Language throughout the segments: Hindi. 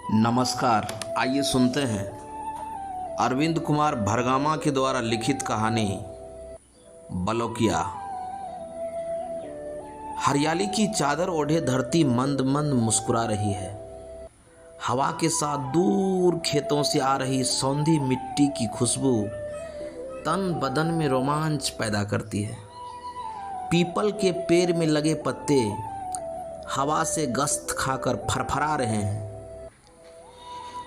नमस्कार। आइए सुनते हैं अरविंद कुमार भरगामा के द्वारा लिखित कहानी बलौकिया। हरियाली की चादर ओढ़े धरती मंद मंद मुस्कुरा रही है। हवा के साथ दूर खेतों से आ रही सौंधी मिट्टी की खुशबू तन बदन में रोमांच पैदा करती है। पीपल के पेड़ में लगे पत्ते हवा से गश्त खाकर फरफरा रहे हैं।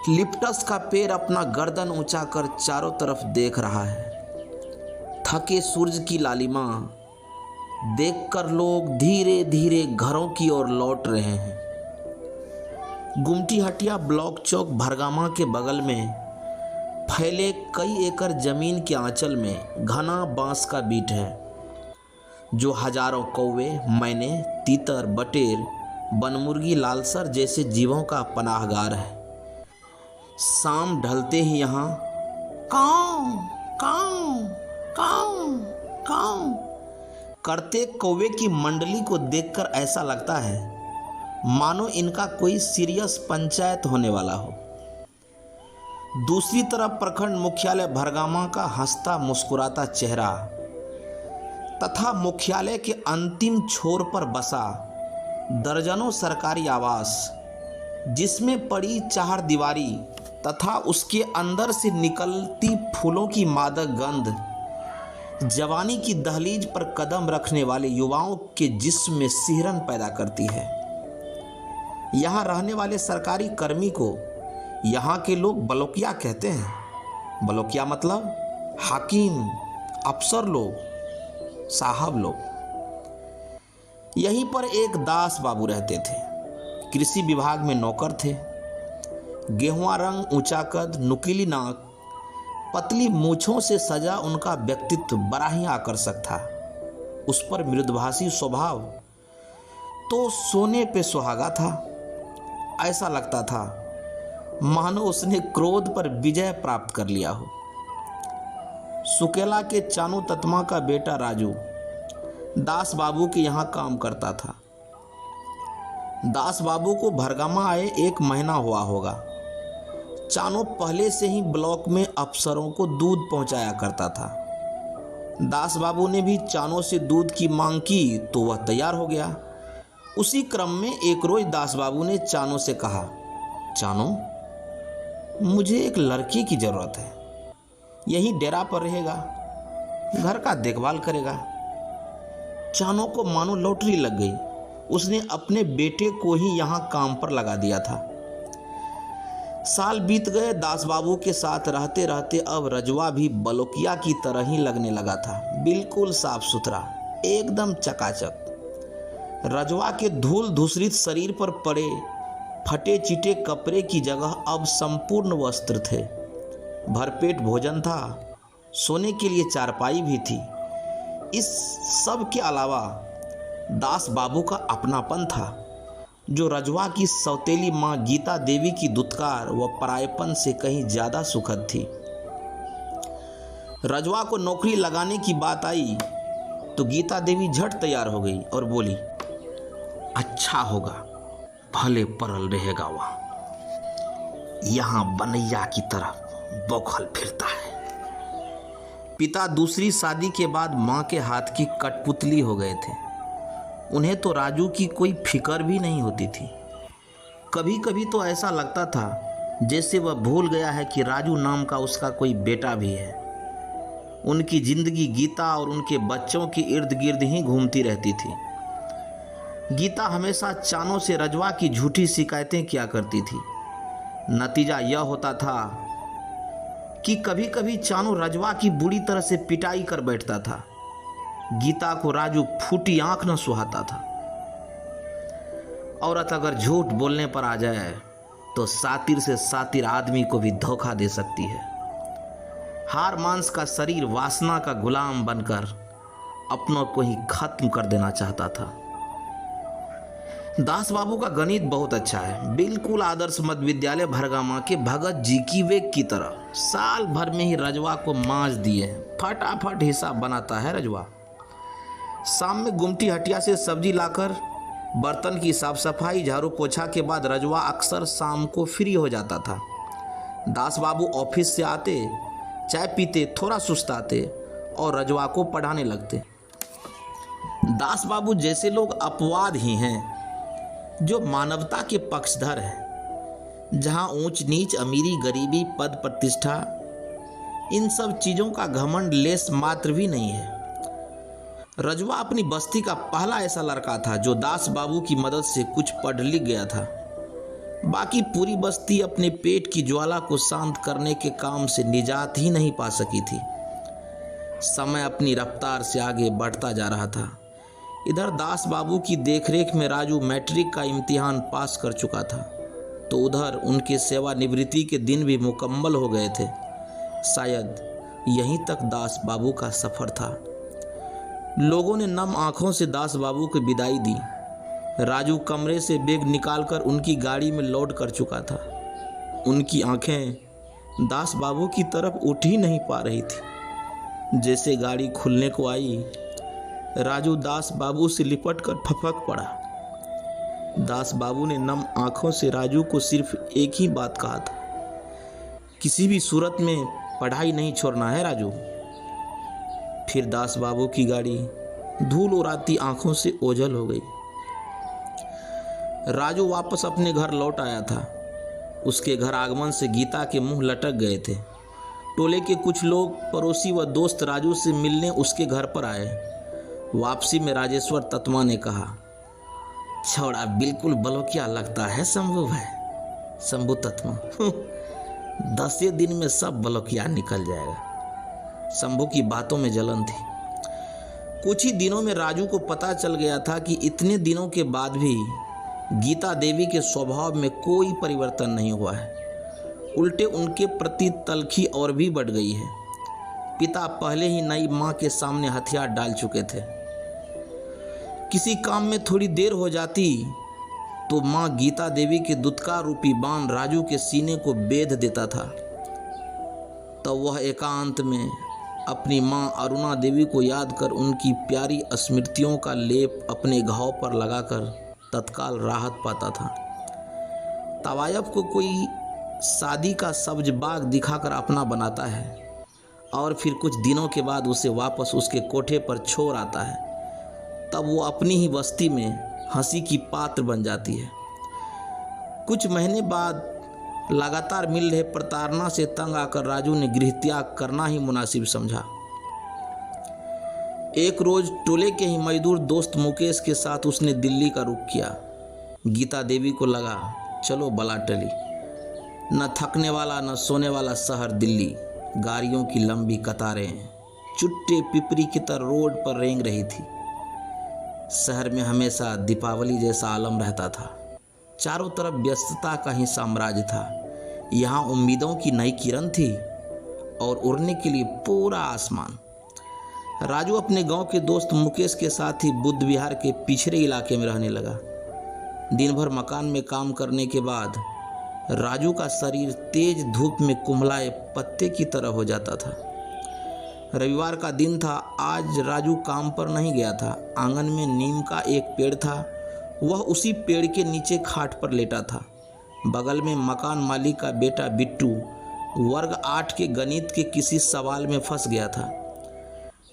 लिप्टस का पेड़ अपना गर्दन ऊंचा कर चारों तरफ देख रहा है। थके सूरज की लालिमा देखकर लोग धीरे धीरे घरों की ओर लौट रहे हैं। गुमटी हटिया ब्लॉक चौक भरगामा के बगल में फैले कई एकड़ जमीन के आंचल में घना बांस का बीट है, जो हजारों कौवे, मैने, तीतर, बटेर, बनमुर्गी, लालसर जैसे जीवों का पनाहगार है। शाम ढलते ही यहाँ काऊ काऊ काऊ काऊ करते कौवे की मंडली को देखकर ऐसा लगता है मानो इनका कोई सीरियस पंचायत होने वाला हो। दूसरी तरफ प्रखंड मुख्यालय भरगामा का हंसता मुस्कुराता चेहरा तथा मुख्यालय के अंतिम छोर पर बसा दर्जनों सरकारी आवास, जिसमें पड़ी चार दीवारी तथा उसके अंदर से निकलती फूलों की मादक गंध जवानी की दहलीज पर कदम रखने वाले युवाओं के जिस्म में सिहरन पैदा करती है। यहाँ रहने वाले सरकारी कर्मी को यहाँ के लोग बलौकिया कहते हैं। बलौकिया मतलब हाकिम, अफसर लोग, साहब लोग। यहीं पर एक दास बाबू रहते थे। कृषि विभाग में नौकर थे। गेहुआ रंग, ऊंचा कद, नुकीली नाक, पतली मूछों से सजा उनका व्यक्तित्व बड़ा ही आकर्षक था। उस पर मृदुभाषी स्वभाव तो सोने पे सुहागा था। ऐसा लगता था मानो उसने क्रोध पर विजय प्राप्त कर लिया हो। सुकेला के चानू ततमा का बेटा राजू दास बाबू के यहाँ काम करता था। दास बाबू को भरगामा आए 1 महीना हुआ होगा। चानो पहले से ही ब्लॉक में अफसरों को दूध पहुंचाया करता था। दास बाबू ने भी चानो से दूध की मांग की तो वह तैयार हो गया। उसी क्रम में एक रोज दास बाबू ने चानो से कहा, चानो, मुझे एक लड़की की जरूरत है। यही डेरा पर रहेगा, घर का देखभाल करेगा। चानो को मानो लॉटरी लग गई। उसने अपने बेटे को ही यहाँ काम पर लगा दिया था। साल बीत गए। दास बाबू के साथ रहते रहते अब रजवा भी बलौकिया की तरह ही लगने लगा था। बिल्कुल साफ सुथरा, एकदम चकाचक। रजवा के धूल धूसरित शरीर पर पड़े फटे चिटे कपड़े की जगह अब संपूर्ण वस्त्र थे। भरपेट भोजन था, सोने के लिए चारपाई भी थी। इस सब के अलावा दास बाबू का अपनापन था, जो रजवा की सौतेली माँ गीता देवी की दुत्कार व परायपन से कहीं ज्यादा सुखद थी। रजवा को नौकरी लगाने की बात आई तो गीता देवी झट तैयार हो गई और बोली, अच्छा होगा, भले परल रहेगा। वहाँ यहाँ बनैया की तरफ बौखल फिरता है। पिता दूसरी शादी के बाद माँ के हाथ की कठपुतली हो गए थे। उन्हें तो राजू की कोई फिक्र भी नहीं होती थी। कभी कभी तो ऐसा लगता था जैसे वह भूल गया है कि राजू नाम का उसका कोई बेटा भी है। उनकी जिंदगी गीता और उनके बच्चों के इर्द गिर्द ही घूमती रहती थी। गीता हमेशा चानों से रजवा की झूठी शिकायतें किया करती थी। नतीजा यह होता था कि कभी कभी चानू रजवा की बुरी तरह से पिटाई कर बैठता था। गीता को राजू फूटी आंख न सुहाता था। औरत अगर झूठ बोलने पर आ जाए तो सातिर से सातिर आदमी को भी धोखा दे सकती है। हार मांस का शरीर वासना का गुलाम बनकर अपनों को ही खत्म कर देना चाहता था। दास बाबू का गणित बहुत अच्छा है। बिल्कुल आदर्श मध्य विद्यालय भरगामा के भगत जी की वेग की तरह साल भर में ही रजवा को मांझ दिए। फटाफट हिसाब बनाता है रजवा। शाम में गुमटी हटिया से सब्जी लाकर बर्तन की साफ सफाई, झाड़ू पोछा के बाद रजवा अक्सर शाम को फ्री हो जाता था। दास बाबू ऑफिस से आते, चाय पीते, थोड़ा सुस्ताते और रजवा को पढ़ाने लगते। दास बाबू जैसे लोग अपवाद ही हैं जो मानवता के पक्षधर हैं, जहां ऊंच नीच, अमीरी गरीबी, पद प्रतिष्ठा, इन सब चीज़ों का घमंड लेस मात्र भी नहीं है। रजवा अपनी बस्ती का पहला ऐसा लड़का था जो दास बाबू की मदद से कुछ पढ़ लिख गया था। बाकी पूरी बस्ती अपने पेट की ज्वाला को शांत करने के काम से निजात ही नहीं पा सकी थी। समय अपनी रफ्तार से आगे बढ़ता जा रहा था। इधर दास बाबू की देखरेख में राजू मैट्रिक का इम्तिहान पास कर चुका था, तो उधर उनके सेवानिवृत्ति के दिन भी मुकम्मल हो गए थे। शायद यहीं तक दास बाबू का सफ़र था। लोगों ने नम आंखों से दास बाबू को विदाई दी। राजू कमरे से बैग निकालकर उनकी गाड़ी में लोड कर चुका था। उनकी आंखें दास बाबू की तरफ उठ ही नहीं पा रही थी। जैसे गाड़ी खुलने को आई, राजू दास बाबू से लिपट कर फपक पड़ा। दास बाबू ने नम आंखों से राजू को सिर्फ एक ही बात कहा था, किसी भी सूरत में पढ़ाई नहीं छोड़ना है राजू। फिर दास बाबू की गाड़ी धूल उड़ाती आंखों से ओझल हो गई। राजू वापस अपने घर लौट आया था। उसके घर आगमन से गीता के मुंह लटक गए थे। टोले के कुछ लोग, पड़ोसी व दोस्त राजू से मिलने उसके घर पर आए। वापसी में राजेश्वर तत्मा ने कहा, छोड़ा बिल्कुल बलोकिया लगता है शंभू भाई। शंभू तत्मा 10 दिन में सब बलोकिया निकल जाएगा। शंभू की बातों में जलन थी। कुछ ही दिनों में राजू को पता चल गया था कि इतने दिनों के बाद भी गीता देवी के स्वभाव में कोई परिवर्तन नहीं हुआ है। उल्टे उनके प्रति तलखी और भी बढ़ गई है। पिता पहले ही नई मां के सामने हथियार डाल चुके थे। किसी काम में थोड़ी देर हो जाती तो मां गीता देवी के दुत्कार रूपी बाण राजू के सीने को बेध देता था। तब वह एकांत में अपनी मां अरुणा देवी को याद कर उनकी प्यारी स्मृतियों का लेप अपने घाव पर लगाकर तत्काल राहत पाता था। तवायब को कोई शादी का सब्ज बाग दिखाकर अपना बनाता है और फिर कुछ दिनों के बाद उसे वापस उसके कोठे पर छोड़ आता है। तब वो अपनी ही बस्ती में हंसी की पात्र बन जाती है। कुछ महीने बाद लगातार मिल रहे प्रताड़ना से तंग आकर राजू ने गृह त्याग करना ही मुनासिब समझा। एक रोज टोले के ही मजदूर दोस्त मुकेश के साथ उसने दिल्ली का रुख किया। गीता देवी को लगा चलो बला टली। न थकने वाला न सोने वाला शहर दिल्ली। गाड़ियों की लंबी कतारें चुट्टे पिपरी की तरह रोड पर रेंग रही थी। शहर में हमेशा दीपावली जैसा आलम रहता था। चारों तरफ व्यस्तता का ही साम्राज्य था। यहाँ उम्मीदों की नई किरण थी और उड़ने के लिए पूरा आसमान। राजू अपने गांव के दोस्त मुकेश के साथ ही बुद्ध विहार के पिछड़े इलाके में रहने लगा। दिन भर मकान में काम करने के बाद राजू का शरीर तेज धूप में कुम्हलाए पत्ते की तरह हो जाता था। रविवार का दिन था। आज राजू काम पर नहीं गया था। आंगन में नीम का एक पेड़ था। वह उसी पेड़ के नीचे खाट पर लेटा था। बगल में मकान मालिक का बेटा बिट्टू वर्ग 8 के गणित के किसी सवाल में फंस गया था।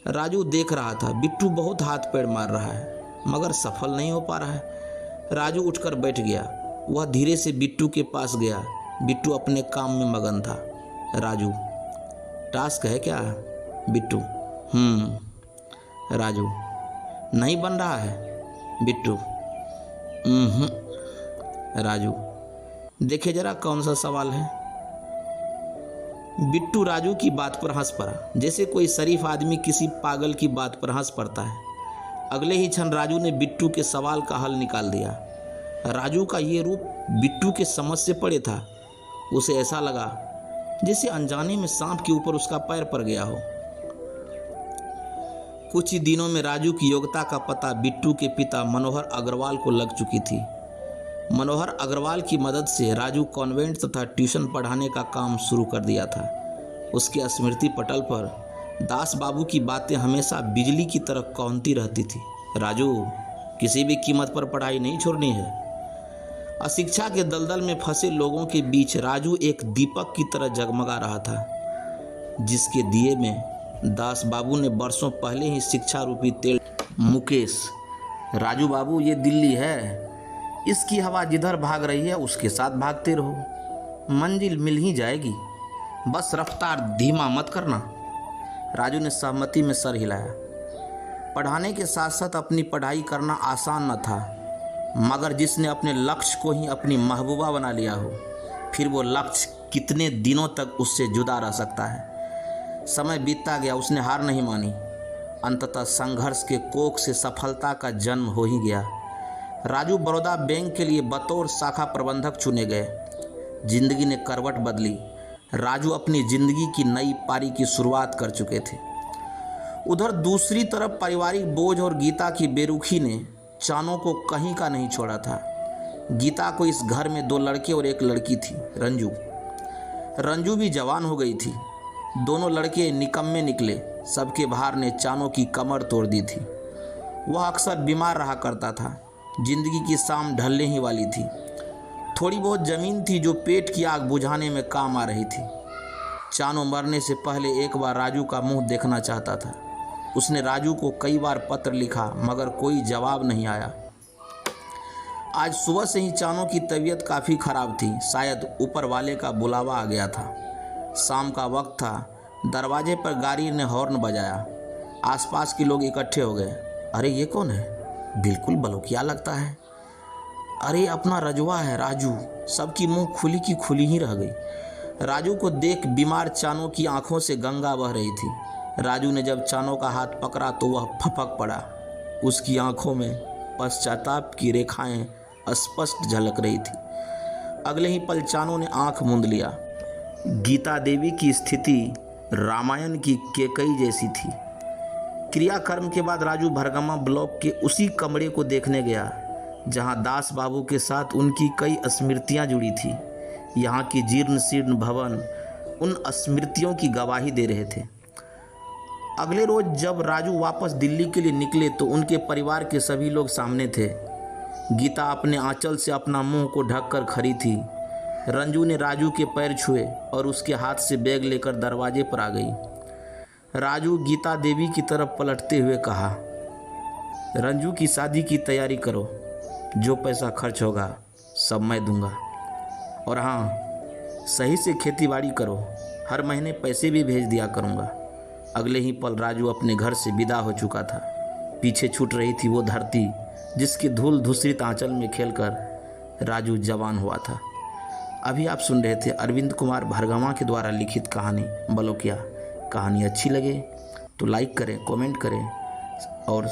राजू देख रहा था बिट्टू बहुत हाथ पैर मार रहा है मगर सफल नहीं हो पा रहा है। राजू उठकर बैठ गया। वह धीरे से बिट्टू के पास गया। बिट्टू अपने काम में मगन था। राजू, टास्क है क्या? बिट्टू, राजू, नहीं बन रहा है? बिट्टू, राजू, देखे जरा कौन सा सवाल है। बिट्टू राजू की बात पर हंस पड़ा, जैसे कोई शरीफ आदमी किसी पागल की बात पर हंस पड़ता है। अगले ही क्षण राजू ने बिट्टू के सवाल का हल निकाल दिया। राजू का ये रूप बिट्टू के समझ से परे था। उसे ऐसा लगा जैसे अनजाने में सांप के ऊपर उसका पैर पड़ गया हो। कुछ ही दिनों में राजू की योग्यता का पता बिट्टू के पिता मनोहर अग्रवाल को लग चुकी थी। मनोहर अग्रवाल की मदद से राजू कॉन्वेंट तथा ट्यूशन पढ़ाने का काम शुरू कर दिया था। उसके स्मृति पटल पर दास बाबू की बातें हमेशा बिजली की तरह कौंधती रहती थी। राजू, किसी भी कीमत पर पढ़ाई नहीं छोड़नी है। अशिक्षा के दलदल में फंसे लोगों के बीच राजू एक दीपक की तरह जगमगा रहा था, जिसके दिए में दास बाबू ने बरसों पहले ही शिक्षा रूपी तेल। मुकेश, राजू बाबू ये दिल्ली है, इसकी हवा जिधर भाग रही है उसके साथ भागते रहो, मंजिल मिल ही जाएगी, बस रफ्तार धीमा मत करना। राजू ने सहमति में सर हिलाया। पढ़ाने के साथ साथ अपनी पढ़ाई करना आसान न था, मगर जिसने अपने लक्ष्य को ही अपनी महबूबा बना लिया हो, फिर वो लक्ष्य कितने दिनों तक उससे जुदा रह सकता है। समय बीतता गया, उसने हार नहीं मानी। अंततः संघर्ष के कोख से सफलता का जन्म हो ही गया। राजू बड़ौदा बैंक के लिए बतौर शाखा प्रबंधक चुने गए। जिंदगी ने करवट बदली। राजू अपनी जिंदगी की नई पारी की शुरुआत कर चुके थे। उधर दूसरी तरफ पारिवारिक बोझ और गीता की बेरुखी ने चानों को कहीं का नहीं छोड़ा था। गीता को इस घर में 2 लड़के और एक लड़की थी, रंजू। रंजू भी जवान हो गई थी। दोनों लड़के निकम्मे निकले। सबके भार ने चानों की कमर तोड़ दी थी। वह अक्सर बीमार रहा करता था। जिंदगी की शाम ढलने ही वाली थी। थोड़ी बहुत जमीन थी जो पेट की आग बुझाने में काम आ रही थी। चानों मरने से पहले एक बार राजू का मुंह देखना चाहता था। उसने राजू को कई बार पत्र लिखा, मगर कोई जवाब नहीं आया। आज सुबह से ही चानों की तबीयत काफ़ी खराब थी। शायद ऊपर वाले का बुलावा आ गया था। शाम का वक्त था। दरवाजे पर गाड़ी ने हॉर्न बजाया। आसपास के लोग इकट्ठे हो गए। अरे ये कौन है? बिल्कुल बलौकिया लगता है। अरे अपना रजवा है, राजू। सबकी मुंह खुली की खुली ही रह गई। राजू को देख बीमार चानों की आंखों से गंगा बह रही थी। राजू ने जब चानों का हाथ पकड़ा तो वह फपक पड़ा। उसकी आंखों में पश्चाताप की रेखाएं स्पष्ट झलक रही थी। अगले ही पल चानों ने आंख मूंद लिया। गीता देवी की स्थिति रामायण की केकई जैसी थी। क्रियाकर्म के बाद राजू भरगमा ब्लॉक के उसी कमरे को देखने गया जहां दास बाबू के साथ उनकी कई स्मृतियां जुड़ी थी। यहाँ की जीर्ण शीर्ण भवन उन स्मृतियों की गवाही दे रहे थे। अगले रोज जब राजू वापस दिल्ली के लिए निकले तो उनके परिवार के सभी लोग सामने थे। गीता अपने आंचल से अपना मुंह को ढककर खड़ी थी। रंजू ने राजू के पैर छुए और उसके हाथ से बैग लेकर दरवाजे पर आ गई। राजू गीता देवी की तरफ पलटते हुए कहा, रंजू की शादी की तैयारी करो, जो पैसा खर्च होगा सब मैं दूंगा। और हाँ, सही से खेतीबाड़ी करो, हर महीने पैसे भी भेज दिया करूँगा। अगले ही पल राजू अपने घर से विदा हो चुका था। पीछे छूट रही थी वो धरती जिसकी धूल धूसरित आंचल में खेलकर राजू जवान हुआ था। अभी आप सुन रहे थे अरविंद कुमार भरगमा के द्वारा लिखित कहानी बलौकिया। कहानी अच्छी लगे तो लाइक करें, कमेंट करें और